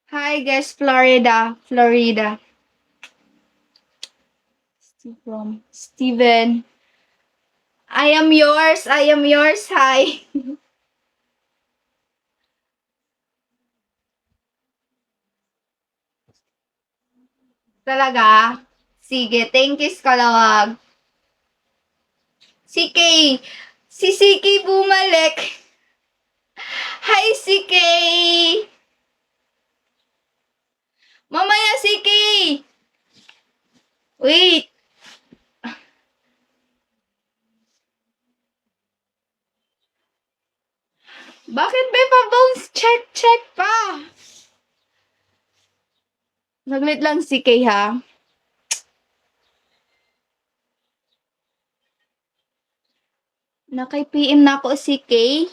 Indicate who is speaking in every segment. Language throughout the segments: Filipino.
Speaker 1: Hi guys, Florida. From Steven. I am yours, hi. Talaga? Sige, thank you, Skalawag. Si Kay, si Kay bumalik. Hi, si Kay. Mamaya si Kay. Wait, bakit may pa-bounce check pa? Saglit lang si Kay ha. Nakay-PM na ako si Kay.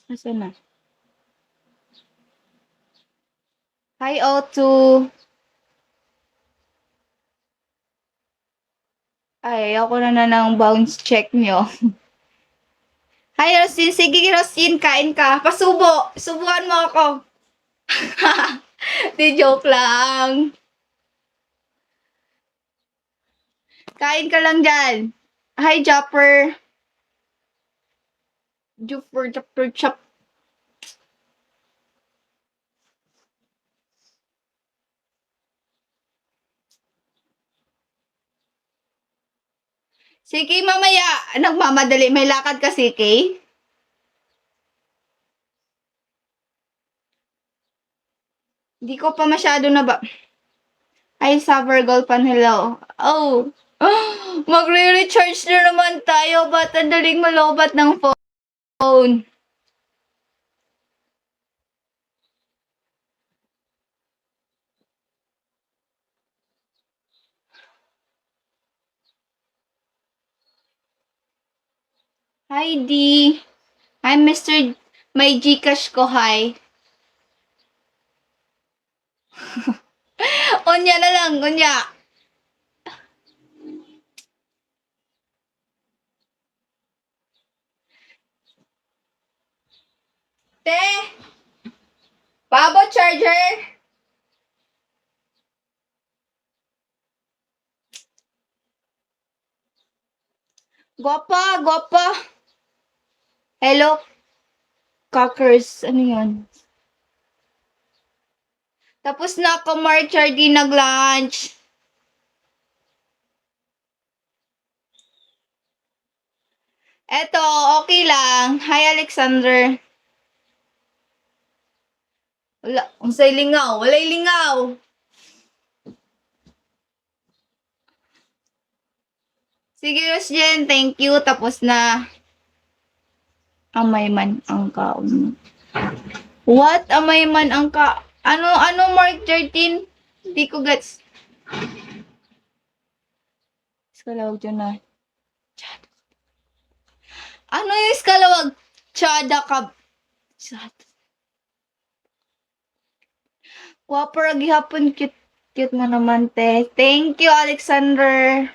Speaker 1: Nasaan na? Hi, O2. Ay, ako na ng bounce check nyo. Hi, Rosin. Sige, Rosin, kain ka. Pasubo. Subuan mo ako. Di joke lang. Kain ka lang dyan. Hi, Jopper. Jopper, chop. Sige, mamaya. Nagmamadali. May lakad ka, Siki? Di ko pa masyado na ba... Ay, Summer Golpan, hello. Oh. Magre-recharge na naman tayo. Ba't ang daling malobat ng phone? Hi, D. I'm Mr. May Gcash ko, hi. Onya na lang, onya. Te! Babo charger! Gwapa! Hello, cockers. Ano yun? Tapos na ako, Marchar, di nag-lunch. Eto, okay lang. Hi, Alexander. Wala, unsay lingaw. Walay lingaw. Sige, Rosjen, thank you. Tapos na. Amay man ang kaon. What? Amay man ang ka... Ano, Mark 13? Hindi ko gets. Iskalawag dyan na. Ano yung iskalawag? Chada ka... Chada. Wapara gihapon cute mo naman, te. Thank you, Alexander.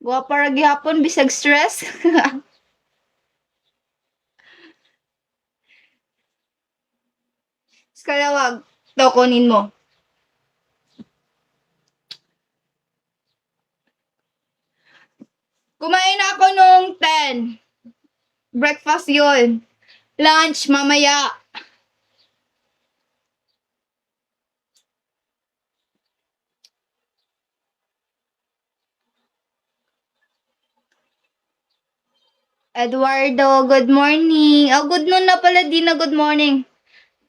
Speaker 1: Wapara gihapon bisag stress. Iskalawag. Ito, kunin mo. Kumain ako nung 10. Breakfast yun. Lunch, mamaya. Eduardo, good morning. Oh, good noon na pala, di na good morning.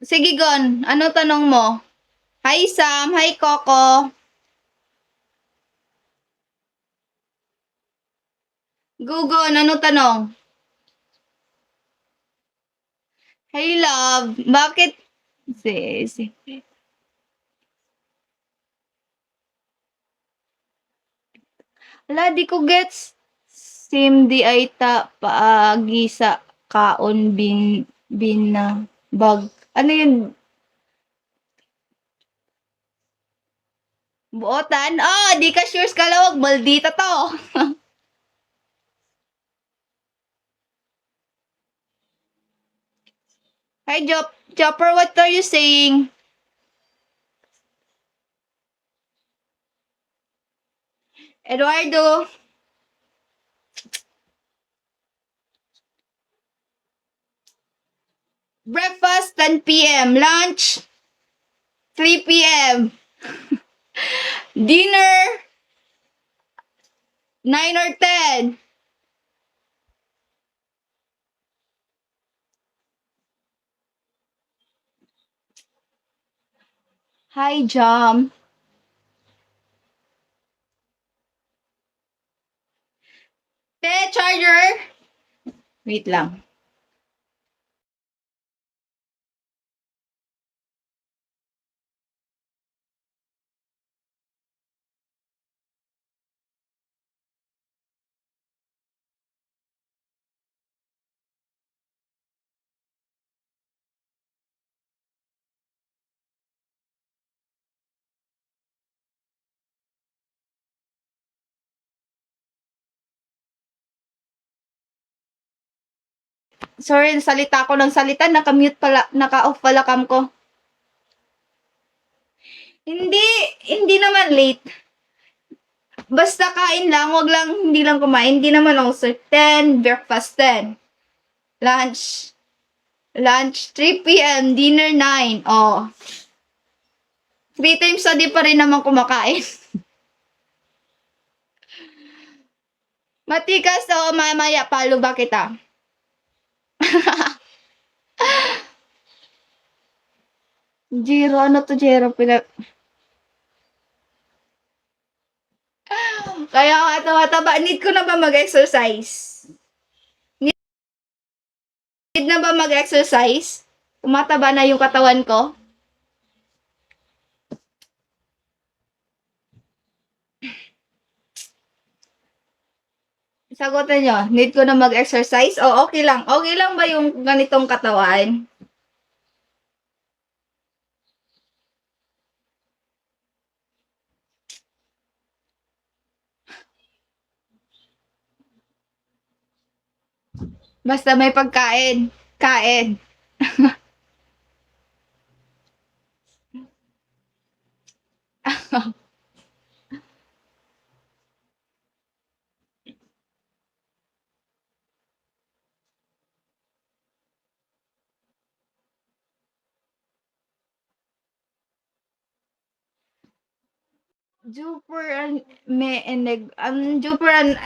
Speaker 1: Sige, Gon. Ano tanong mo? Hi, Sam. Hi, Coco. Gugon, ano tanong? Hey, love. Bakit? Si. Wala, di ko gets. Sim di ay ta paagi sa kaon bin na bag Ano yun? Buotan? Oh, di ka sure kalawag. Maldita to. Hi, Chopper, what are you saying? Eduardo, breakfast 10 p.m. Lunch 3 p.m. Dinner 9 or 10. Hi, Jam. Te, charger. Wait lang. Sorry, salita ako ng salita. Naka-mute pala, naka-off pala cam ko. Hindi, hindi naman late. Basta kain lang, wag lang, hindi lang kumain. Hindi naman ako sir. 10, breakfast 10. Lunch 3 p.m., dinner 9. Oh. 3 times a day pa rin naman kumakain. Matikas o mamaya palo ba kita? Jiro, ano to Jiro? Kaya nga mataba. Need ko na ba mag-exercise? Need na ba mag-exercise? Tumataba na yung katawan ko? Sagutin nyo, need ko na mag-exercise? O okay lang? Okay lang ba yung ganitong katawan? Basta may pagkain. Kain. Juper and me eneg. Juper and